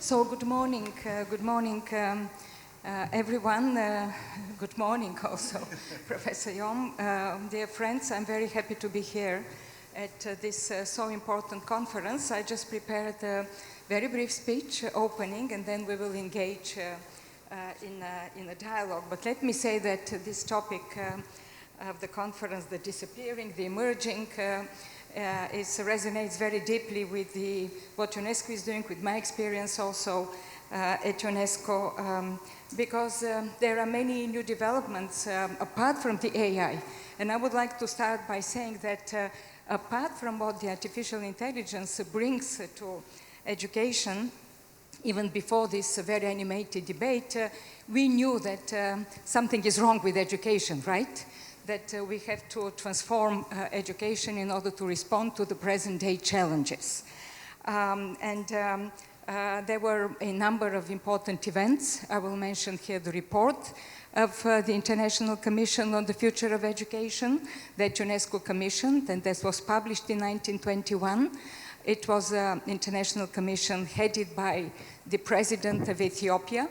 So good morning, everyone. Good morning also, Professor Yeom. Dear friends, I'm very happy to be here at this so important conference. I just prepared a very brief speech opening, and then we will engage in a dialogue. But let me say that this topic of the conference, the disappearing, the emerging, resonates very deeply with what UNESCO is doing, with my experience also at UNESCO, because there are many new developments apart from the AI. And I would like to start by saying that apart from what the artificial intelligence brings to education, even before this very animated debate, we knew that something is wrong with education, right? That we have to transform education in order to respond to the present-day challenges. There were a number of important events. I will mention here the report of the International Commission on the Future of Education that UNESCO commissioned, and this was published in 1921. It was an international commission headed by the president of Ethiopia,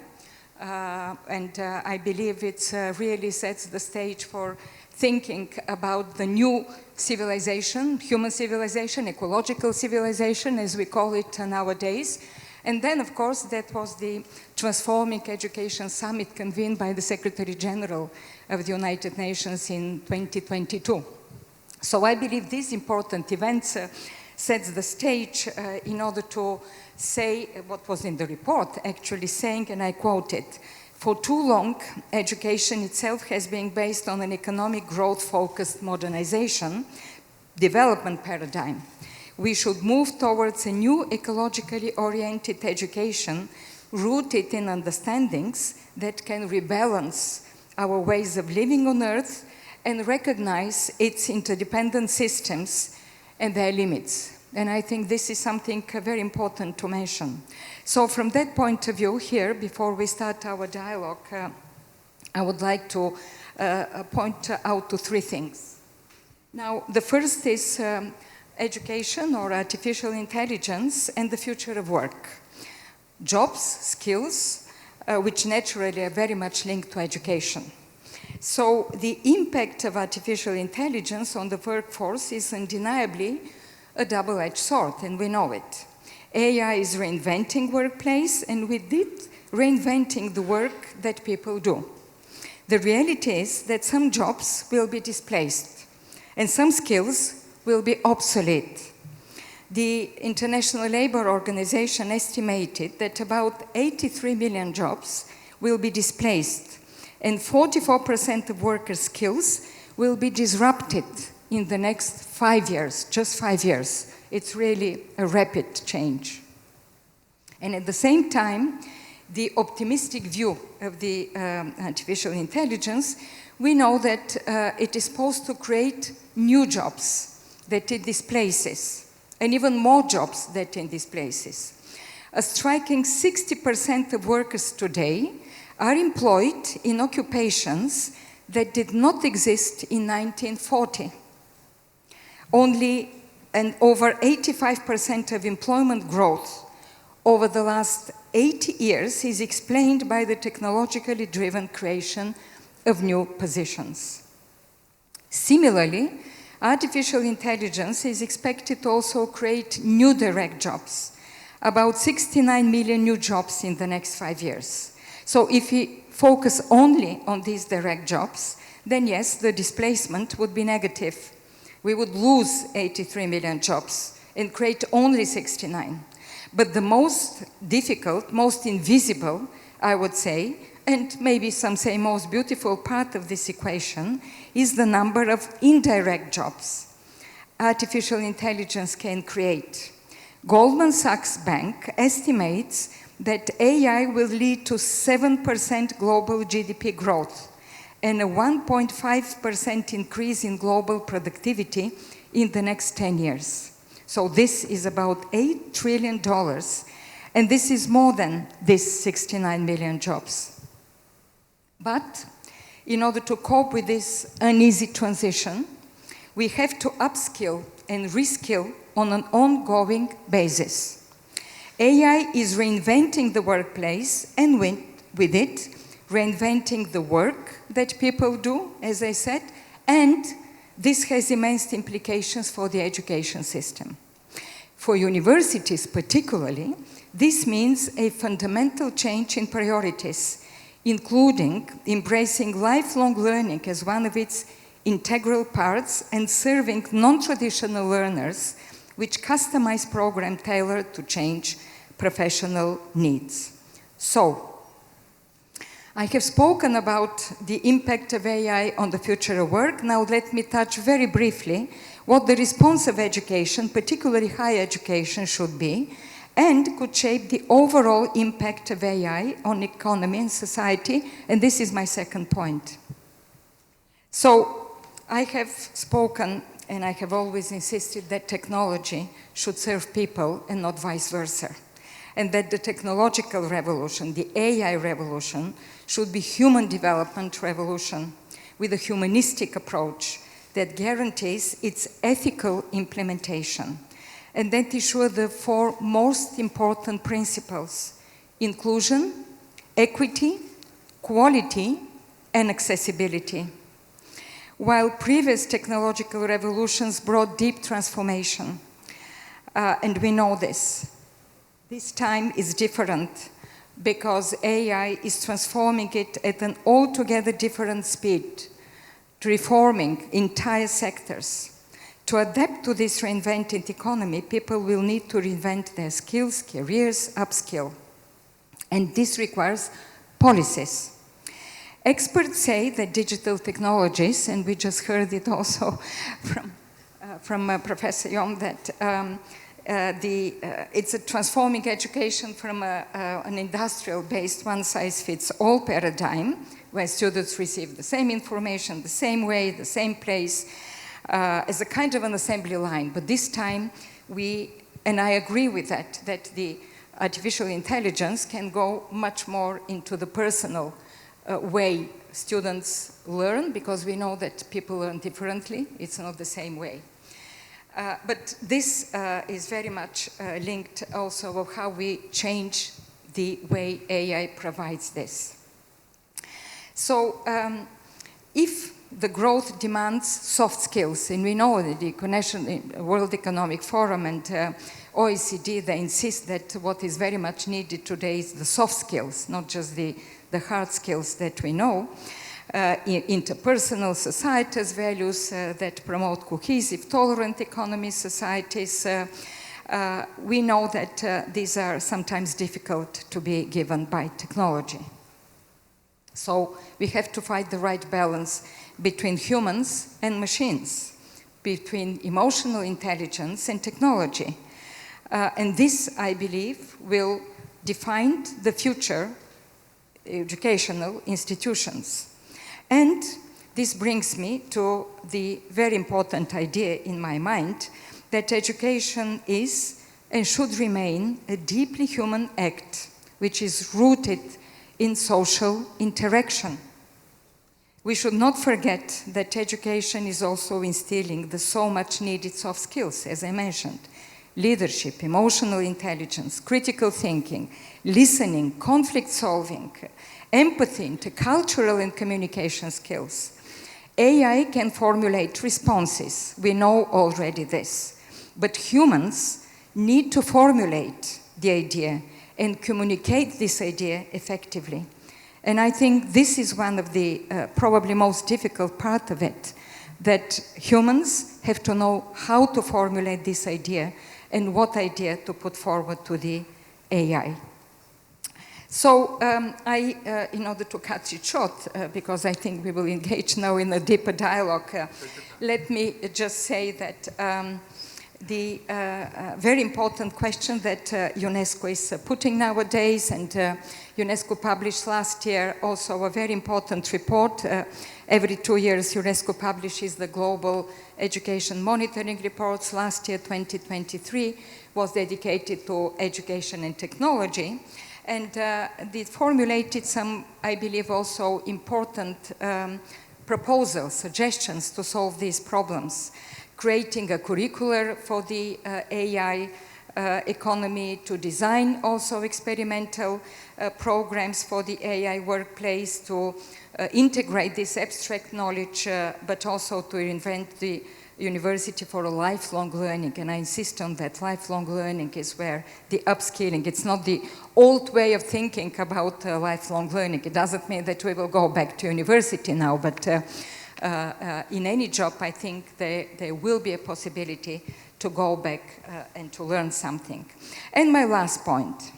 and I believe it really sets the stage for thinking about the new civilization, human civilization, ecological civilization, as we call it nowadays. And then, of course, that was the Transforming Education Summit convened by the Secretary-General of the United Nations in 2022. So I believe these important events sets the stage in order to say what was in the report, actually saying, and I quote it, "For too long, education itself has been based on an economic growth-focused modernization development paradigm. We should move towards a new ecologically oriented education rooted in understandings that can rebalance our ways of living on Earth and recognize its interdependent systems and their limits." And I think this is something very important to mention. So from that point of view here, before we start our dialogue, I would like to point out to three things. Now, the first is education or artificial intelligence and the future of work. Jobs, skills, which naturally are very much linked to education. So the impact of artificial intelligence on the workforce is undeniably a double-edged sword, and we know it. AI is reinventing workplace, and with it, reinventing the work that people do. The reality is that some jobs will be displaced, and some skills will be obsolete. The International Labour Organization estimated that about 83 million jobs will be displaced, and 44% of worker skills will be disrupted in the next 5 years, just 5 years. It's really a rapid change. And at the same time, the optimistic view of the artificial intelligence, we know that it is supposed to create new jobs that it displaces, and even more jobs that it displaces. A striking 60% of workers today are employed in occupations that did not exist in 1940. And over 85% of employment growth over the last 80 years is explained by the technologically driven creation of new positions. Similarly, artificial intelligence is expected to also create new direct jobs, about 69 million new jobs in the next 5 years. So if we focus only on these direct jobs, then yes, the displacement would be negative. We would lose 83 million jobs and create only 69. But the most difficult, most invisible, I would say, and maybe some say most beautiful part of this equation is the number of indirect jobs artificial intelligence can create. Goldman Sachs Bank estimates that AI will lead to 7% global GDP growth and a 1.5% increase in global productivity in the next 10 years. So this is about $8 trillion, and this is more than these 69 million jobs. But in order to cope with this uneasy transition, we have to upskill and reskill on an ongoing basis. AI is reinventing the workplace and with it, reinventing the work that people do, as I said, and this has immense implications for the education system. For universities particularly, this means a fundamental change in priorities, including embracing lifelong learning as one of its integral parts and serving non-traditional learners which customize program tailored to change professional needs. So, I have spoken about the impact of AI on the future of work. Now let me touch very briefly what the response of education, particularly higher education, should be and could shape the overall impact of AI on economy and society, and this is my second point. So, I have spoken and I have always insisted that technology should serve people and not vice versa, and that the technological revolution, the AI revolution, should be human development revolution with a humanistic approach that guarantees its ethical implementation and that ensures the four most important principles: inclusion, equity, quality, and accessibility. While previous technological revolutions brought deep transformation, and we know this time is different because AI is transforming it at an altogether different speed, reforming entire sectors. To adapt to this reinvented economy, people will need to reinvent their skills, careers, upskill. And this requires policies. Experts say that digital technologies, and we just heard it also from Professor Yeom, that it's a transforming education from an industrial-based one-size-fits-all paradigm, where students receive the same information, the same way, the same place, as a kind of an assembly line. But this time, and I agree with that the artificial intelligence can go much more into the personal way students learn, because we know that people learn differently. It's not the same way. But this is very much linked also of how we change the way AI provides this. So if the growth demands soft skills, and we know that the World Economic Forum and OECD, they insist that what is very much needed today is the soft skills, not just the hard skills that we know. Interpersonal societies, values that promote cohesive, tolerant economies, societies. We know that these are sometimes difficult to be given by technology. So we have to find the right balance between humans and machines, between emotional intelligence and technology. And this, I believe, will define the future educational institutions. And this brings me to the very important idea in my mind that education is and should remain a deeply human act, which is rooted in social interaction. We should not forget that education is also instilling the so much needed soft skills, as I mentioned: leadership, emotional intelligence, critical thinking, listening, conflict solving, empathy, intercultural and communication skills. AI can formulate responses. We know already this. But humans need to formulate the idea and communicate this idea effectively. And I think this is one of the probably most difficult part of it, that humans have to know how to formulate this idea and what idea to put forward to the AI. So in order to cut it short, because I think we will engage now in a deeper dialogue, let me just say that the very important question that UNESCO is putting nowadays, and UNESCO published last year also a very important report. Every 2 years, UNESCO publishes the Global Education Monitoring Reports. Last year, 2023, was dedicated to education and technology. And they formulated some, I believe, also important proposals, suggestions to solve these problems. Creating a curricular for the AI, economy, to design also experimental programs for the AI workplace, to integrate this abstract knowledge, but also to invent the university for a lifelong learning. And I insist on that. Lifelong learning is where the upskilling, it's not the old way of thinking about lifelong learning. It doesn't mean that we will go back to university now, but in any job, I think there will be a possibility to go back and to learn something. And my last point,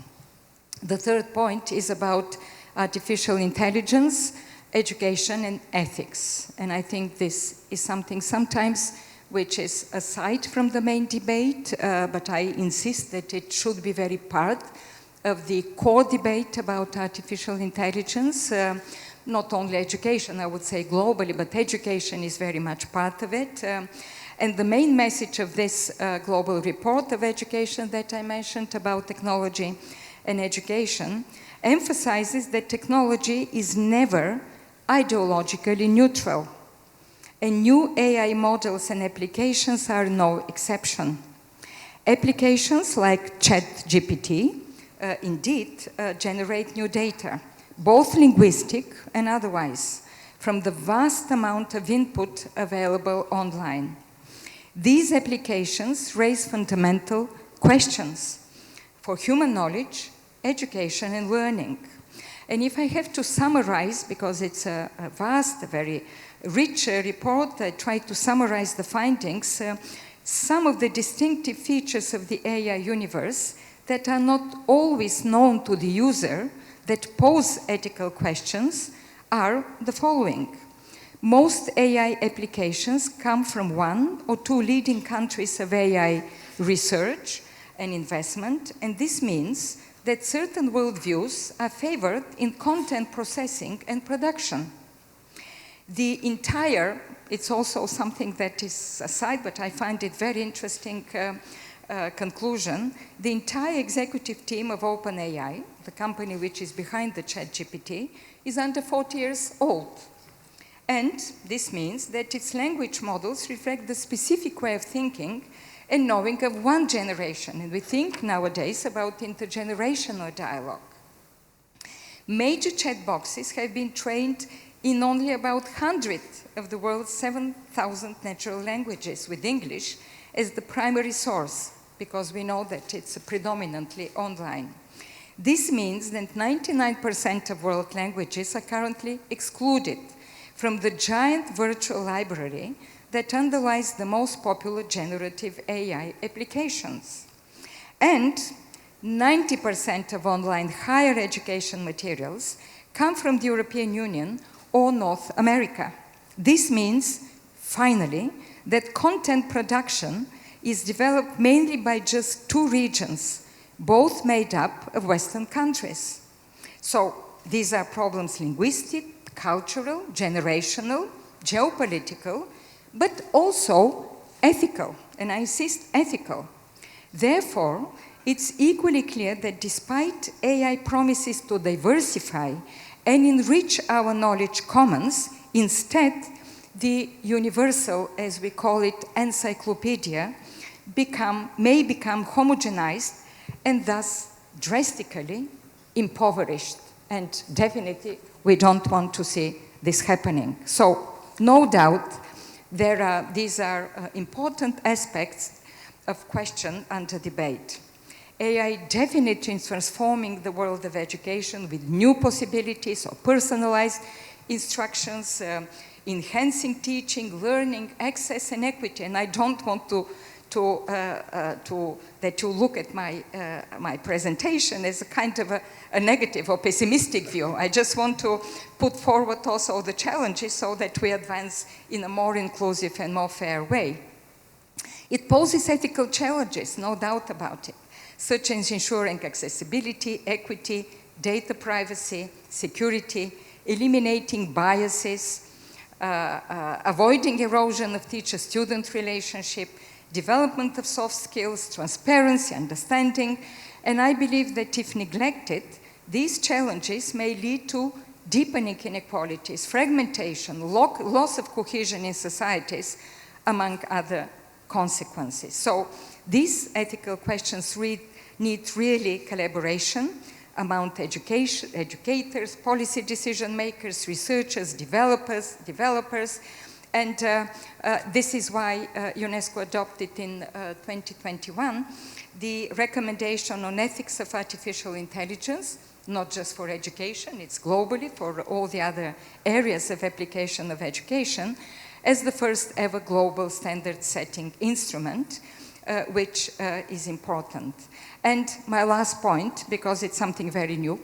the third point, is about artificial intelligence, education, and ethics. And I think this is something sometimes which is aside from the main debate, but I insist that it should be very part of the core debate about artificial intelligence. Not only education, I would say globally, but education is very much part of it. And the main message of this global report of education that I mentioned about technology and education emphasizes that technology is never ideologically neutral. And new AI models and applications are no exception. Applications like ChatGPT indeed generate new data, both linguistic and otherwise, from the vast amount of input available online. These applications raise fundamental questions for human knowledge, education, and learning. And if I have to summarize, because it's a vast, a very rich report, I try to summarize the findings, some of the distinctive features of the AI universe that are not always known to the user, that pose ethical questions, are the following. Most AI applications come from one or two leading countries of AI research and investment, and this means that certain worldviews are favored in content processing and production. The entire, it's also something that is aside, but I find it very interesting conclusion, the entire executive team of OpenAI, the company which is behind the ChatGPT, is under 40 years old. And this means that its language models reflect the specific way of thinking and knowing of one generation. And we think nowadays about intergenerational dialogue. Major chat boxes have been trained in only about 100 of the world's 7,000 natural languages, with English as the primary source, because we know that it's predominantly online. This means that 99% of world languages are currently excluded from the giant virtual library that underlies the most popular generative AI applications. And 90% of online higher education materials come from the European Union or North America. This means, finally, that content production is developed mainly by just two regions, both made up of Western countries. So these are problems linguistic, cultural, generational, geopolitical, but also ethical, and I insist ethical. Therefore, it's equally clear that despite AI promises to diversify and enrich our knowledge commons, instead, the universal, as we call it, encyclopedia, may become homogenized and thus drastically impoverished. And definitely, we don't want to see this happening. So, no doubt, these are important aspects of question under debate. AI definitely is transforming the world of education with new possibilities of personalized instructions, enhancing teaching, learning, access, and equity. And I don't want that you look at my presentation as a kind of a negative or pessimistic view. I just want to put forward also the challenges so that we advance in a more inclusive and more fair way. It poses ethical challenges, no doubt about it, such as ensuring accessibility, equity, data privacy, security, eliminating biases, avoiding erosion of teacher-student relationship, development of soft skills, transparency, understanding, and I believe that if neglected, these challenges may lead to deepening inequalities, fragmentation, loss of cohesion in societies, among other consequences. So these ethical questions need really collaboration among educators, policy decision makers, researchers, developers, and this is why UNESCO adopted in 2021 the recommendation on ethics of artificial intelligence, not just for education, it's globally for all the other areas of application of education, as the first ever global standard setting instrument, which is important. And my last point, because it's something very new,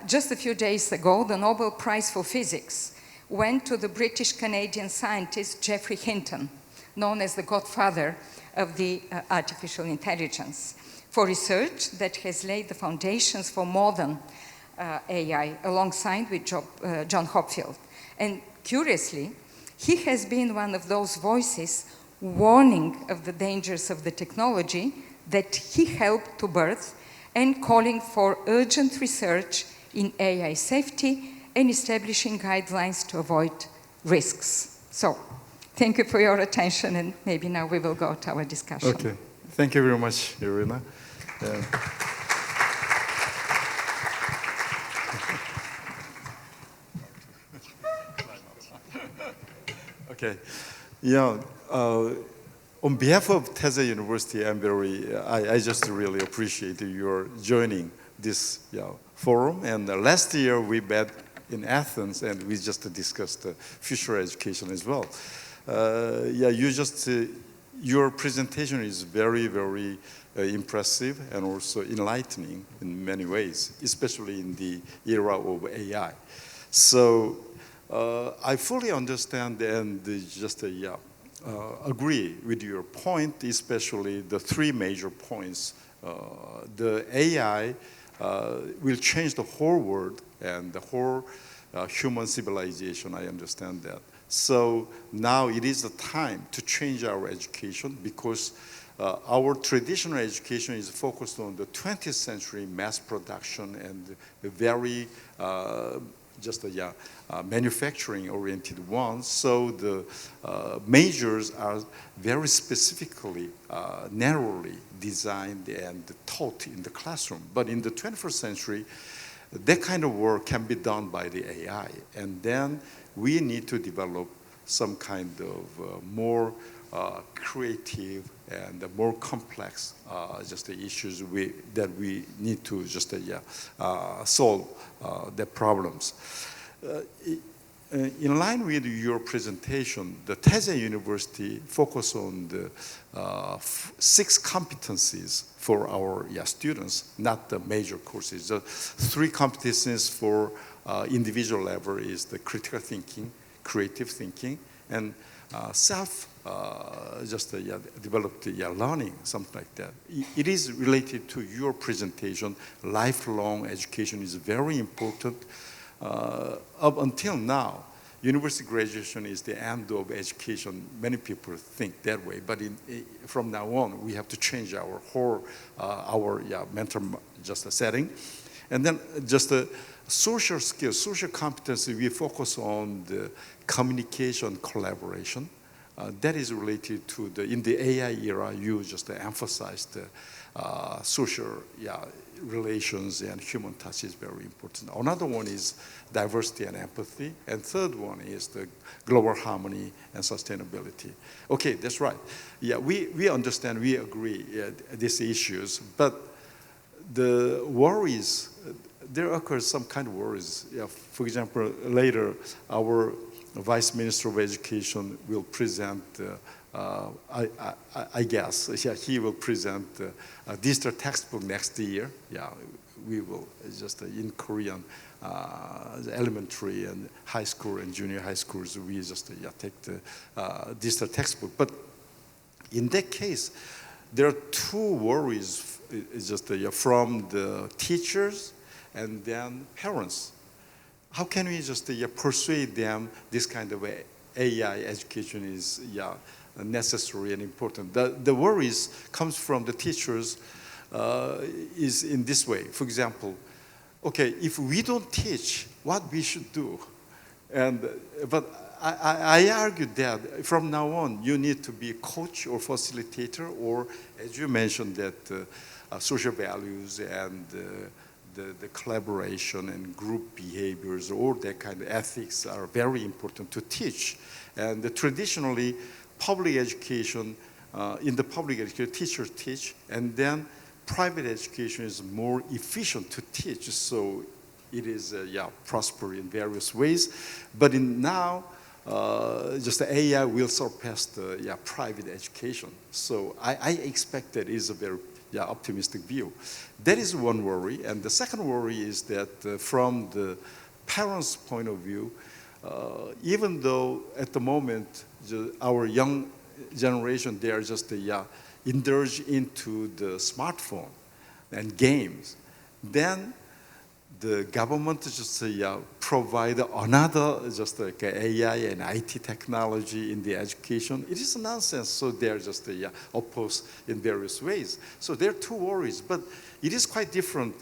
just a few days ago, the Nobel Prize for Physics went to the British-Canadian scientist Geoffrey Hinton, known as the godfather of the artificial intelligence, for research that has laid the foundations for modern AI, alongside with John Hopfield. And curiously, he has been one of those voices warning of the dangers of the technology that he helped to birth and calling for urgent research in AI safety and establishing guidelines to avoid risks. So, thank you for your attention, and maybe now we will go to our discussion. Okay, thank you very much, Irina. Okay, yeah. On behalf of Taejae University, I just really appreciate your joining this forum. And last year we met in Athens, and we just discussed future education as well. Your presentation is very, very impressive and also enlightening in many ways, especially in the era of AI. So I fully understand and just agree with your point, especially the three major points. The AI will change the whole world and the whole human civilization, I understand that. So now it is the time to change our education, because our traditional education is focused on the 20th century mass production and very manufacturing-oriented one. So the majors are very specifically, narrowly designed and taught in the classroom. But in the 21st century, that kind of work can be done by the AI. And then we need to develop some kind of more creative and more complex issues that we need to solve the problems. In line with your presentation, the Taejae University focus on the 6 competencies for our students, not the major courses. The 3 competencies for individual level is the critical thinking, creative thinking, and developed learning, something like that. It is related to your presentation. Lifelong education is very important. Up until now, university graduation is the end of education. Many people think that way, but from now on, we have to change our whole, mental setting. And then social skills, social competency, we focus on the communication, collaboration. That is related to in the AI era, you just emphasized social relations and human touch is very important. Another one is diversity and empathy. And third one is the global harmony and sustainability. Okay, that's right. Yeah, we understand, we agree these issues, but the worries, there occurs some kind of worries. For example, later our Vice Minister of Education will present, I guess, he will present a digital textbook next year. Yeah, we will in Korean, the elementary and high school and junior high schools, we take the digital textbook. But in that case, there are 2 worries, from the teachers and then parents. How can we persuade them this kind of AI education is necessary and important? The worries comes from the teachers is in this way. For example, okay, if we don't teach what we should do, but I argue that from now on, you need to be a coach or facilitator, or as you mentioned, that social values and the collaboration and group behaviors, or that kind of ethics are very important to teach. And traditionally, public education, in the public education, teachers teach, and then private education is more efficient to teach. So it is, prosper in various ways. But now, just the AI will surpass the private education. So I expect that is a very optimistic view. That is one worry. And the second worry is that from the parents' point of view, even though at the moment our young generation, they are just indulge into the smartphone and games, then the government just provide another just like AI and IT technology in the education. It is nonsense. So they are just opposed in various ways. So there are two worries, but it is quite different,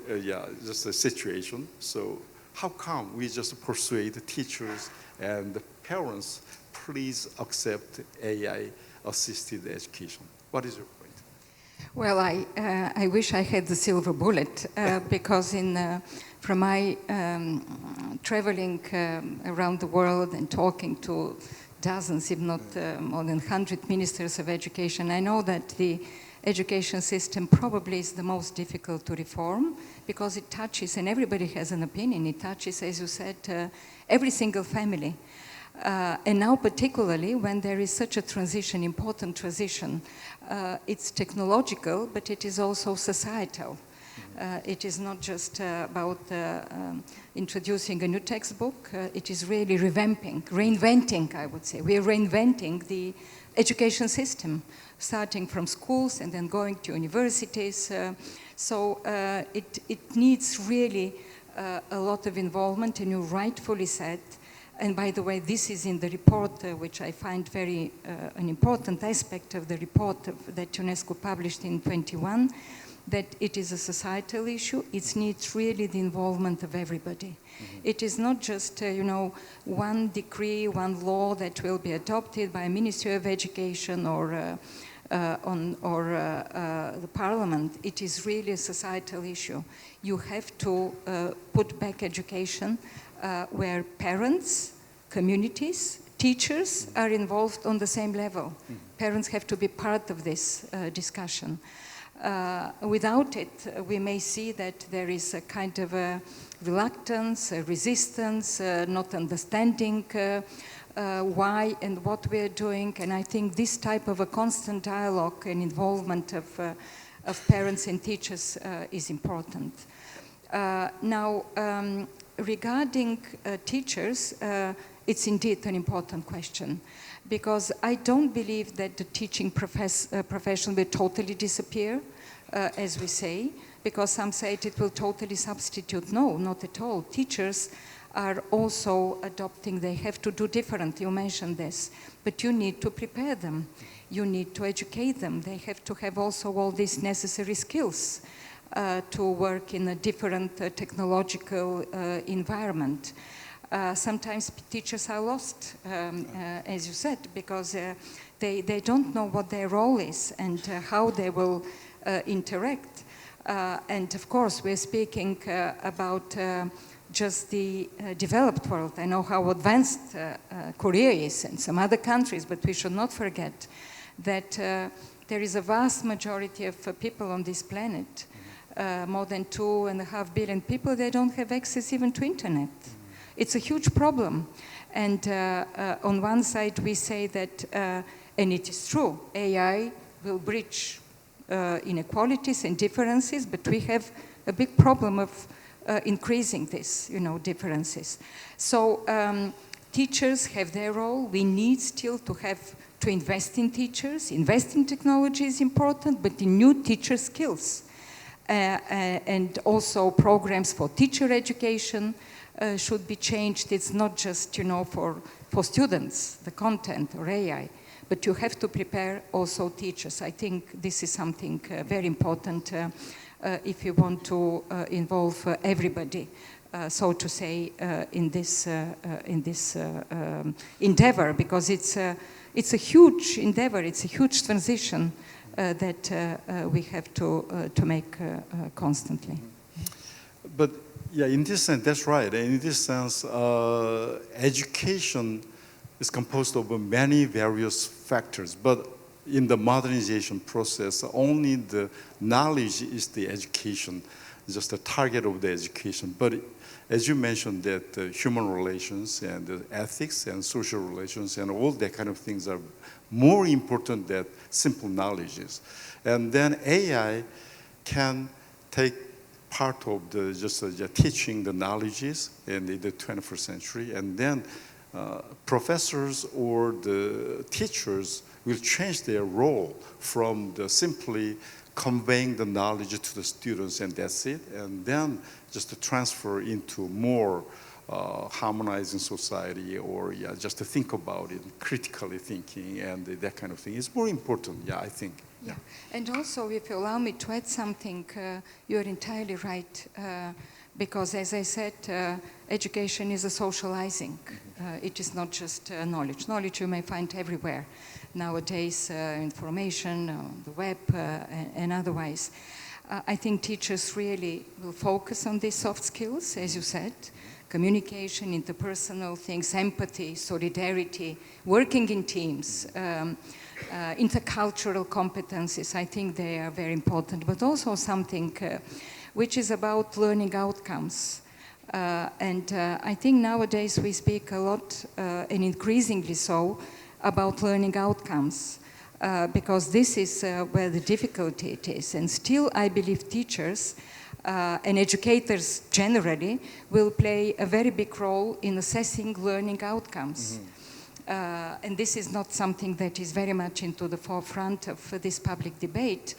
just a situation. So how come we just persuade the teachers and the parents, please accept AI-assisted education? What is your point? Well, I wish I had the silver bullet because from my traveling around the world and talking to dozens, if not more than 100 ministers of education, I know that the education system probably is the most difficult to reform because it touches, and everybody has an opinion, it touches, as you said, every single family. And now particularly when there is such a transition, important transition, it's technological, but it is also societal. It is not just about introducing a new textbook, it is really reinventing, I would say. We are reinventing the education system, starting from schools and then going to universities. So it needs really a lot of involvement, and you rightfully said, and by the way, this is in the report, which I find very an important aspect of the report that UNESCO published in 21, that it is a societal issue. It needs really the involvement of everybody. Mm-hmm. It is not just, one decree, one law that will be adopted by a Ministry of Education or the Parliament. It is really a societal issue. You have to put back education where parents, communities, teachers are involved on the same level. Mm-hmm. Parents have to be part of this discussion. Without it, we may see that there is a kind of a reluctance, a resistance, not understanding why and what we are doing. And I think this type of a constant dialogue and involvement of parents and teachers is important. Now, regarding teachers, it's indeed an important question, because I don't believe that the teaching profession will totally disappear, as we say, because some say it will totally substitute. No, not at all. Teachers are also adopting, they have to do different, you mentioned this, but you need to prepare them. You need to educate them. They have to have also all these necessary skills to work in a different technological environment. Sometimes teachers are lost, as you said, because they don't know what their role is and how they will interact. And of course, we're speaking about just the developed world. I know how advanced Korea is and some other countries, but we should not forget that there is a vast majority of people on this planet, more than 2.5 billion people, they don't have access even to internet. It's a huge problem. And on one side, we say that, and it is true, AI will bridge inequalities and differences, but we have a big problem of increasing these, differences. So teachers have their role. We need still to invest in teachers. Invest in technology is important, but in new teacher skills. And also programs for teacher education should be changed. It's not just, for students, the content or AI, but you have to prepare also teachers. I think this is something very important if you want to involve everybody so to say, in this endeavor, because it's a huge endeavor, it's a huge transition that we have to make constantly. But yeah, in this sense, that's right. In this sense, education is composed of many various factors, but in the modernization process, only the knowledge is the education, just the target of the education. But as you mentioned, that human relations and ethics and social relations and all that kind of things are more important than simple knowledges. And then AI can take part of the teaching the knowledges in the 21st century, and then professors or the teachers will change their role from the simply conveying the knowledge to the students and that's it, and then just to transfer into more harmonizing society, or just to think about it, critically thinking and that kind of thing is more important, I think. Yeah. And also, if you allow me to add something, you're entirely right, because as I said, education is a socializing. It is not just knowledge. Knowledge you may find everywhere nowadays, information on the web and otherwise. I think teachers really will focus on these soft skills, as you said, communication, interpersonal things, empathy, solidarity, working in teams, intercultural competencies. I think they are very important, but also something which is about learning outcomes. And I think nowadays we speak a lot, and increasingly so, about learning outcomes, because this is where the difficulty it is. And still, I believe teachers and educators generally will play a very big role in assessing learning outcomes. And this is not something that is very much into the forefront of this public debate,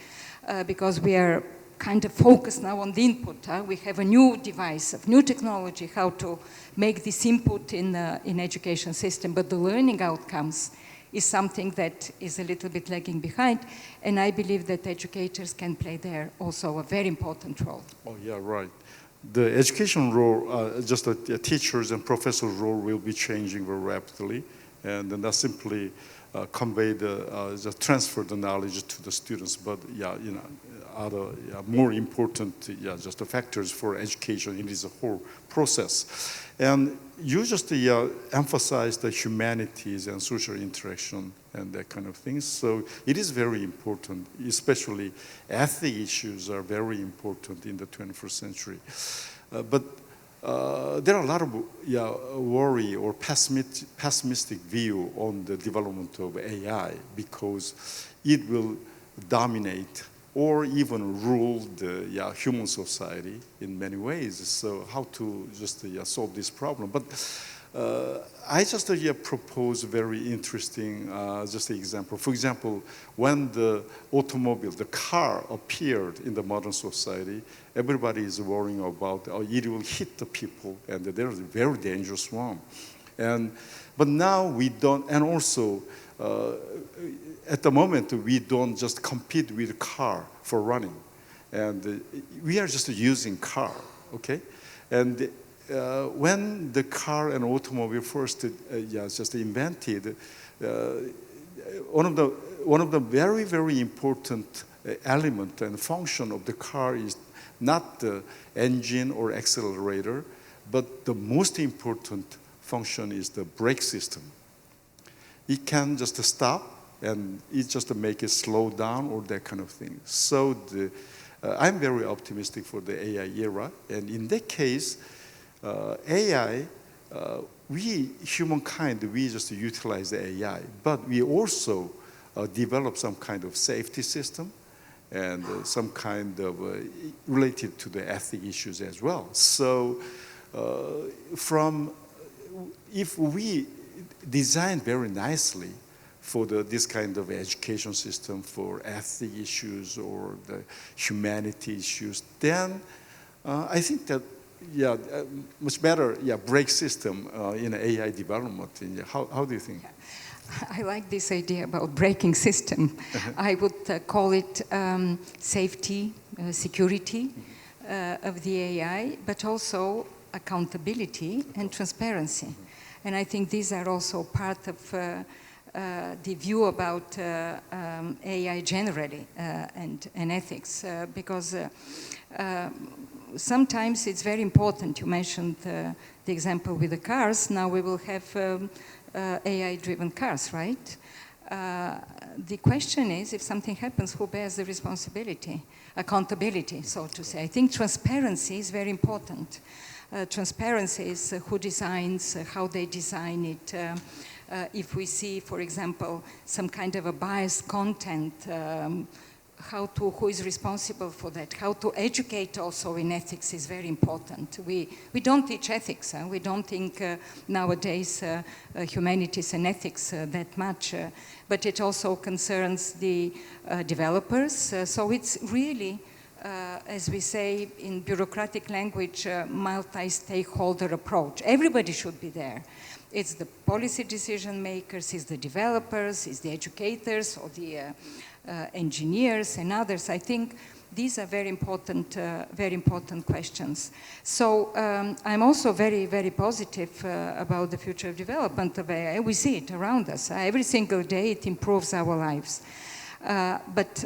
because we are kind of focused now on the input. We have a new device, of new technology, how to make this input in education system, but the learning outcomes is something that is a little bit lagging behind, and I believe that educators can play there also a very important role. Oh yeah, right. The education role, just the teachers and professors' role will be changing very rapidly, and not simply convey just transfer the knowledge to the students, but other more important just the factors for education. It is a whole process. And you just emphasize the humanities and social interaction and that kind of things. So it is very important, especially ethic issues are very important in the 21st century. But there are a lot of worry or pessimistic view on the development of AI, because it will dominate or even rule the human society in many ways. So how to just solve this problem? But I just propose a very interesting just an example. For example, when the automobile, the car appeared in the modern society, everybody is worrying about it will hit the people, and there's a very dangerous one. But now we don't, and also at the moment we don't just compete with car for running, and we are just using car, okay? And when the car and automobile first just invented, one of the very, very important element and function of the car is not the engine or accelerator, but the most important function is the brake system. It can just stop, and it just make it slow down or that kind of thing. So I'm very optimistic for the AI era, and in that case, AI, we humankind, we just utilize the AI, but we also develop some kind of safety system and some kind of related to the ethic issues as well. So if we design very nicely for this kind of education system for ethic issues or the humanity issues, then I think that much better brake system in AI development. How do you think? I like this idea about braking system. I would call it safety, security of the AI, but also accountability and transparency. And I think these are also part of the view about AI generally and ethics, because sometimes it's very important. You mentioned the example with the cars. Now we will have AI-driven cars, right? The question is, if something happens, who bears the responsibility? Accountability, so to say. I think transparency is very important. Transparency is who designs, how they design it. If we see, for example, some kind of a biased content, who is responsible for that? How to educate also in ethics is very important. We don't teach ethics. We don't think nowadays humanities and ethics that much, but it also concerns the developers. So it's really, as we say in bureaucratic language, multi-stakeholder approach. Everybody should be there. It's the policy decision makers, it's the developers, it's the educators, or the engineers and others. I think these are very important questions. So I'm also very, very positive about the future of development of AI. We see it around us. Every single day it improves our lives. But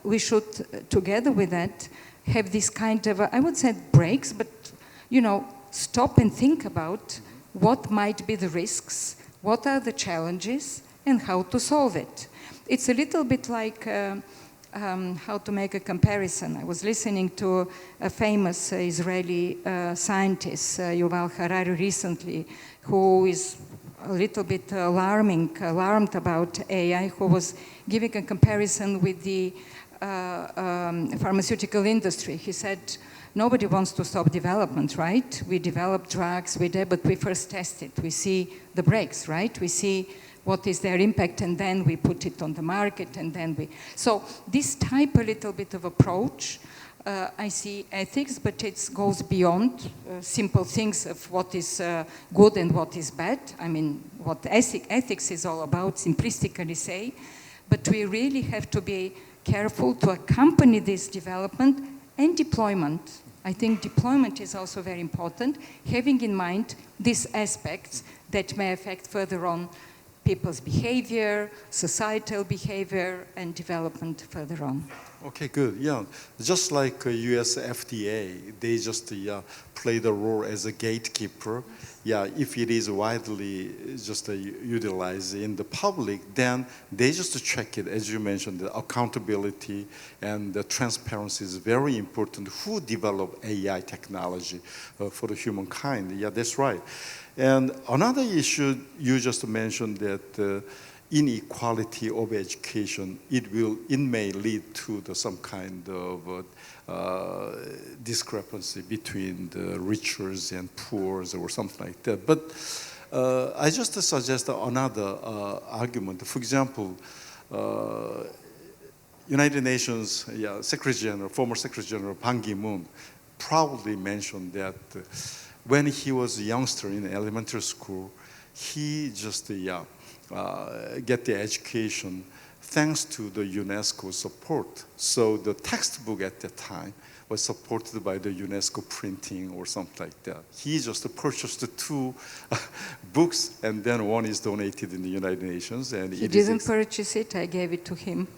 we should, together with that, have this kind of, I would say breaks, but stop and think about what might be the risks, what are the challenges, and how to solve it. It's a little bit like how to make a comparison. I was listening to a famous Israeli scientist, Yuval Harari, recently, who is a little bit alarmed about AI, who was giving a comparison with the pharmaceutical industry. He said, nobody wants to stop development, right? We develop drugs, but we first test it. We see the breaks, right? We see what is their impact, and then we put it on the market, and then we... So this type, a little bit of approach, I see ethics, but it goes beyond simple things of what is good and what is bad. I mean, what ethics is all about, simplistically say, but we really have to be careful to accompany this development and deployment. I think deployment is also very important, having in mind these aspects that may affect further on people's behavior, societal behavior, and development further on. Okay, good. Yeah, just like US FDA, they just play the role as a gatekeeper. Yeah, if it is widely just utilized in the public, then they just check it. As you mentioned, the accountability and the transparency is very important. Who developed AI technology for the humankind? Yeah, that's right. And another issue you just mentioned, that inequality of education, it may lead to some kind of discrepancy between the richers and poors or something like that. But I just suggest another argument. For example, United Nations former Secretary General Ban Ki-moon proudly mentioned that when he was a youngster in elementary school, he just get the education thanks to the UNESCO support. So the textbook at that time was supported by the UNESCO printing or something like that. He just purchased 2 books, and then one is donated in the United Nations. And he didn't purchase it, I gave it to him.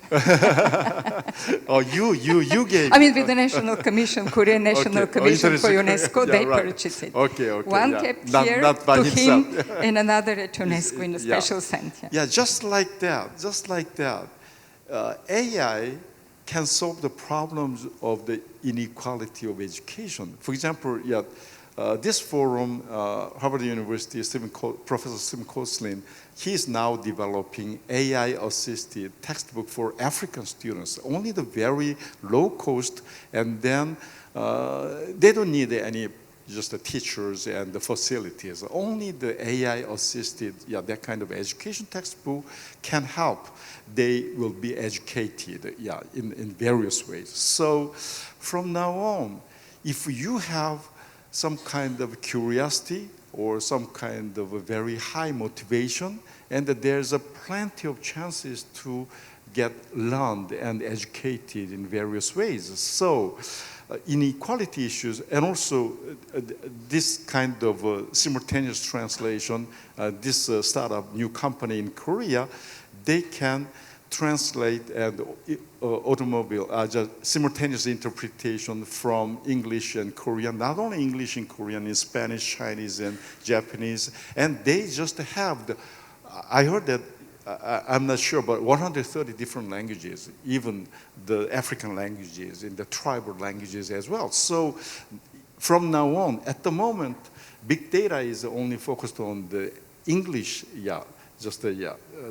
Oh, you gave it. I mean, with the National Commission, Korean National Commission for UNESCO, they purchased it. Okay. One kept here not to him, and another at UNESCO in a special center. Yeah, just like that. AI can solve the problems of the inequality of education. For example, this forum, Harvard University, Professor Stephen Koslin, he's now developing AI-assisted textbook for African students, only the very low cost, and then they don't need any just the teachers and the facilities. Only the AI-assisted, that kind of education textbook can help. They will be educated, in various ways. So from now on, if you have some kind of curiosity or some kind of a very high motivation, and that there's plenty of chances to get learned and educated in various ways. So inequality issues, and also this kind of simultaneous translation, this startup new company in Korea, they can translate and automobile just simultaneous interpretation from English and Korean, not only English and Korean, in Spanish, Chinese, and Japanese, and they just have I heard that, I'm not sure, but 130 different languages, even the African languages and the tribal languages as well. So from now on, at the moment, big data is only focused on the English,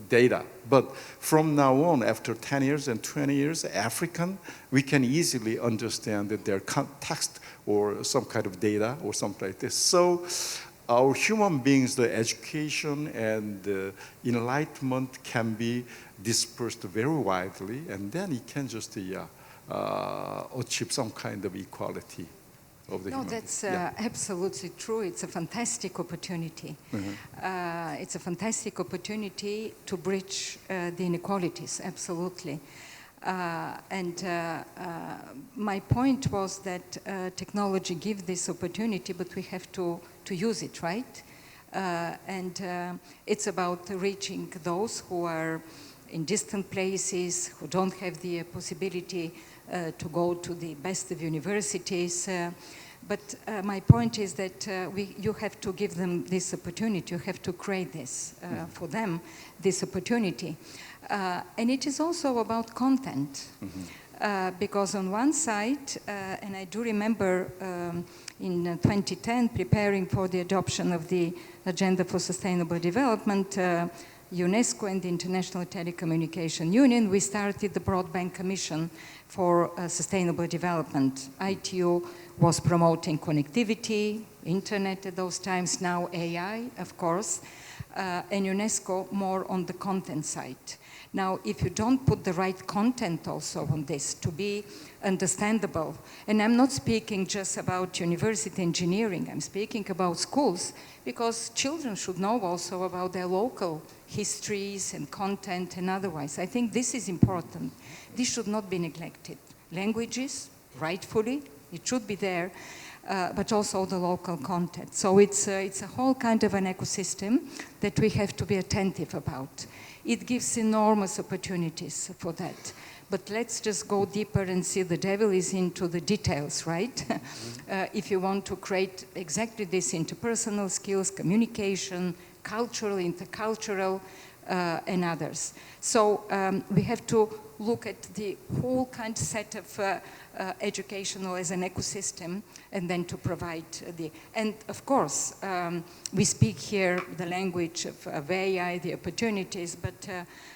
data. But from now on, after 10 years and 20 years, African, we can easily understand that their text or some kind of data or something like this. So our human beings, the education and the enlightenment can be dispersed very widely, and then it can just achieve some kind of equality of the human that's being. absolutely true. It's a fantastic opportunity. It's a fantastic opportunity to bridge the inequalities, absolutely. My point was that technology gives this opportunity, but we have to use it, right? It's about reaching those who are in distant places, who don't have the possibility to go to the best of universities. But my point is that you have to give them this opportunity. You have to create this for them, this opportunity. And it is also about content. Because on one side, and I do remember in 2010, preparing for the adoption of the Agenda for Sustainable Development, UNESCO and the International Telecommunication Union, we started the Broadband Commission for Sustainable Development. ITU was promoting connectivity, internet at those times, now AI, of course, and UNESCO more on the content side. Now, if you don't put the right content also on this to be understandable, and I'm not speaking just about university engineering, I'm speaking about schools, because children should know also about their local histories and content and otherwise. I think this is important. This should not be neglected. Languages, rightfully, it should be there, but also the local content. So it's a whole kind of an ecosystem that we have to be attentive about. It gives enormous opportunities for that. But let's just go deeper and see the devil is into the details, right? If you want to create exactly this interpersonal skills, communication, cultural, intercultural, and others. So we have to look at the whole kind of set of educational as an ecosystem, and then to provide and of course, we speak here the language of AI, the opportunities, but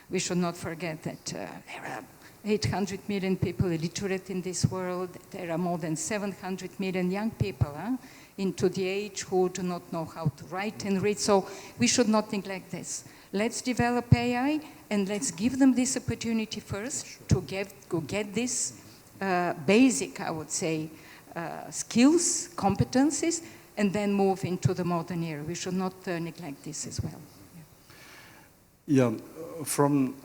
we should not forget that there are 800 million people illiterate in this world. There are more than 700 million young people into the age who do not know how to write and read. So we should not neglect this. Let's develop AI and let's give them this opportunity first to get this basic, I would say, skills, competencies, and then move into the modern era. We should not neglect this as well. Yeah, from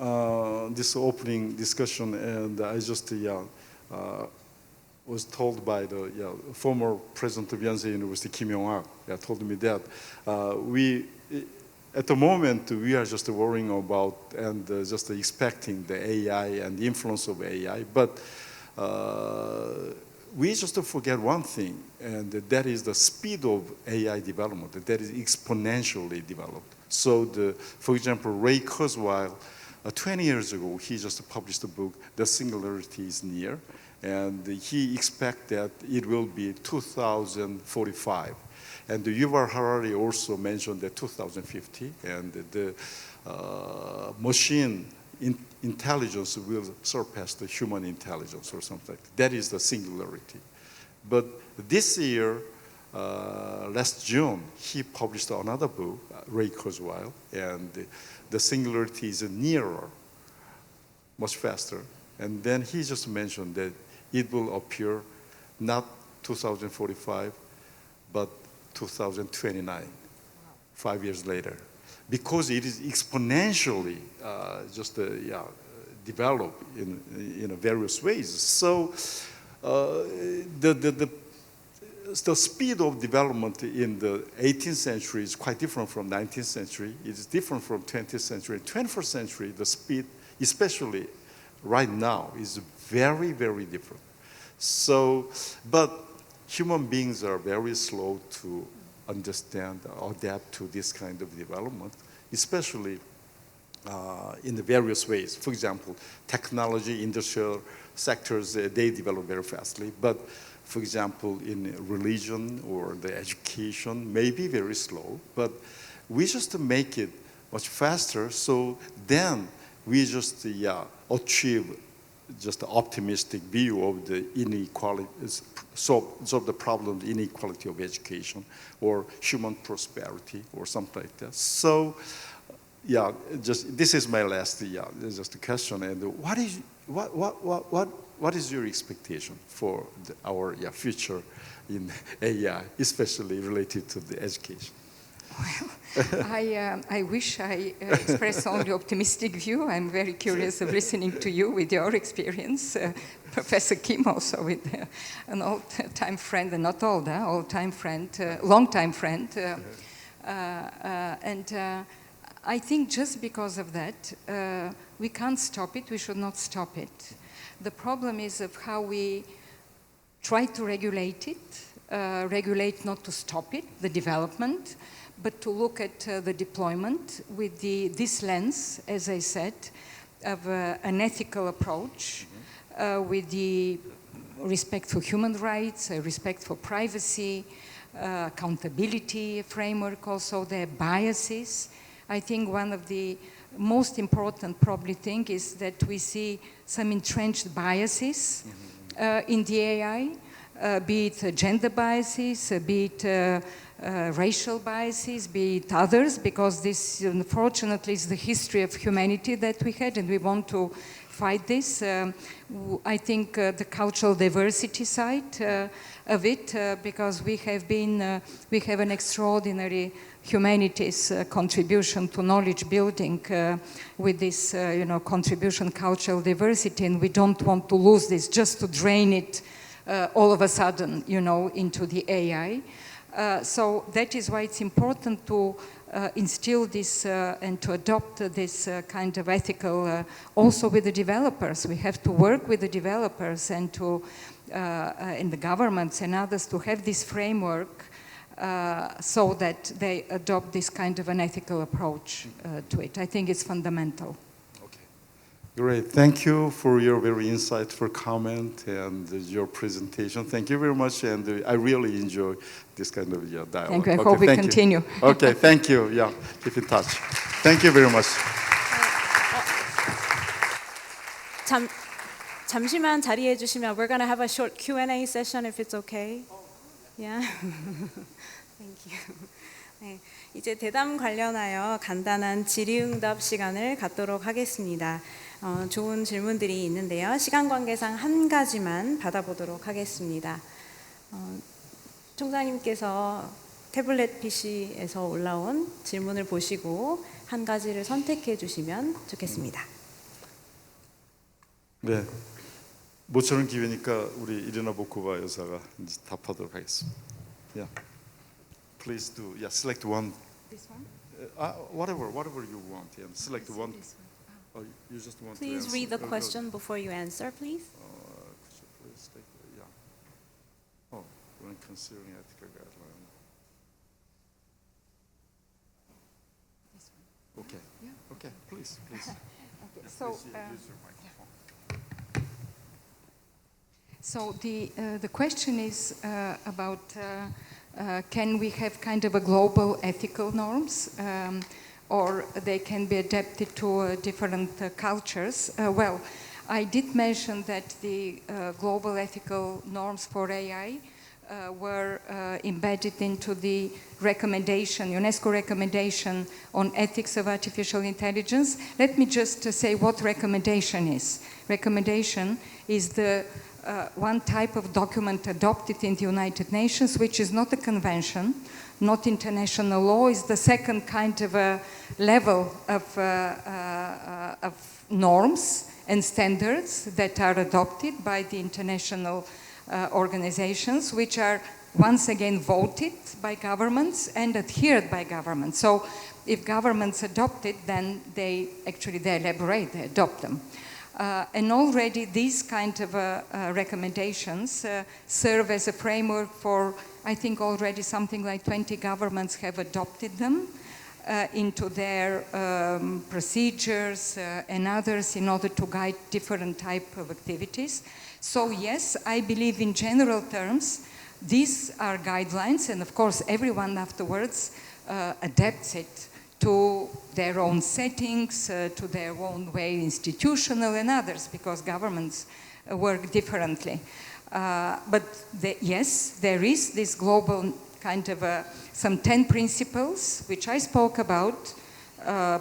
this opening discussion, and I just was told by the former president of Yonsei University, Kim Yong-ak, told me that at the moment, we are just worrying about and just expecting the AI and the influence of AI, but we just forget one thing, and that is the speed of AI development, that is exponentially developed. So, for example, Ray Kurzweil, 20 years ago, he just published a book, The Singularity is Near, and he expects that it will be 2045. And Yuval Harari also mentioned that 2050, and the machine intelligence will surpass the human intelligence or something like that. That is the singularity. But this year, last June, he published another book, Ray Kurzweil, and the singularity is nearer, much faster. And then he just mentioned that it will appear not 2045, but 2029, 5 years later. Because it is exponentially developed in various ways. So the speed of development in the 18th century is quite different from 19th century. It is different from 20th century. 21st century, the speed, especially right now, is very, very different. So, but human beings are very slow to understand or adapt to this kind of development, especially in the various ways. For example, technology, industrial sectors, they develop very fastly. But for example, in religion or the education, may be very slow. But we just make it much faster. So then we just achieve just an optimistic view of the inequality, solve the problem, the inequality of education or human prosperity or something like that. So, yeah, just this is my last, just a question. And what is your expectation for our future in AI, especially related to the education? Well, I wish I express only optimistic view. I'm very curious of listening to you with your experience. Professor Kim also with an old-time friend, and not old, old-time friend, long-time friend. I think just because of that, we can't stop it, we should not stop it. The problem is of how we try to regulate it, regulate not to stop it, the development, but to look at the deployment with this lens, as I said, of an ethical approach, with the respect for human rights, respect for privacy, accountability framework also, their biases. I think one of the most important probably thing is that we see some entrenched biases in the AI, be it gender biases, be it racial biases, be it others, because this unfortunately is the history of humanity that we had, and we want to fight this. I think the cultural diversity side of it, because we have an extraordinary humanities contribution to knowledge building with this, contribution cultural diversity, and we don't want to lose this just to drain it all of a sudden, into the AI. So that is why it's important to instill this and to adopt this kind of ethical, also with the developers. We have to work with the developers and to, in the governments and others, to have this framework so that they adopt this kind of an ethical approach to it. I think it's fundamental. Okay, great. Thank you for your very insightful comment and your presentation. Thank you very much, and I really enjoy this kind of dialogue. Thank you. I hope we continue. Okay, thank you. Yeah, keep in touch. Thank you very much. 잠시만 자리해 주시면 we're going to have a short Q&A session if it's okay. Yeah. Thank you. 네, 이제 대담 관련하여 간단한 질의응답 시간을 갖도록 하겠습니다. 좋은 질문들이 있는데요. 시간 관계상 한 가지만 받아보도록 하겠습니다. 총장님께서 태블릿 PC에서 올라온 질문을 보시고 한 가지를 선택해 주시면 좋겠습니다. 네, 모처럼 기회니까 우리 이리나 보코바 여사가 이제 답하도록 하겠습니다. Yeah, please do. Yeah, select one. This one? Whatever you want. Yeah, select one. Oh, you just want Please to read the question before you answer, please. Please take, yeah. Oh, when considering ethical guidelines. This one. Okay. Yeah. Okay. Please. Okay. So. Please use your microphone. So the question is about can we have kind of a global ethical norms or they can be adapted to different cultures. Well, I did mention that the global ethical norms for AI were embedded into the recommendation, UNESCO recommendation on ethics of artificial intelligence. Let me just say what recommendation is. Recommendation is the one type of document adopted in the United Nations, which is not a convention, not international law, is the second kind of a level of norms and standards that are adopted by the international organizations, which are once again voted by governments and adhered by governments. So if governments adopt it, then they elaborate, they adopt them. And already these kind of recommendations serve as a framework for, I think already something like 20 governments have adopted them into their procedures and others in order to guide different type of activities. So yes, I believe in general terms, these are guidelines, and of course everyone afterwards adapts it to their own settings, to their own way, institutional and others, because governments work differently. But yes, there is this global kind of some 10 principles, which I spoke about,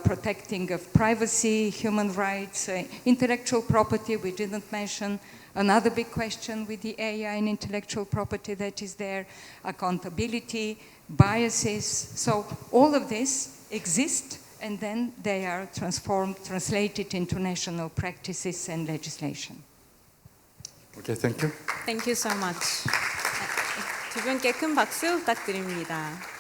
protecting of privacy, human rights, intellectual property, we didn't mention. Another big question with the AI and intellectual property that is there, accountability, biases. So all of this exist, and then they are translated into national practices and legislation. Okay, thank you. Thank you so much. 두 분께 큰 박수 부탁드립니다.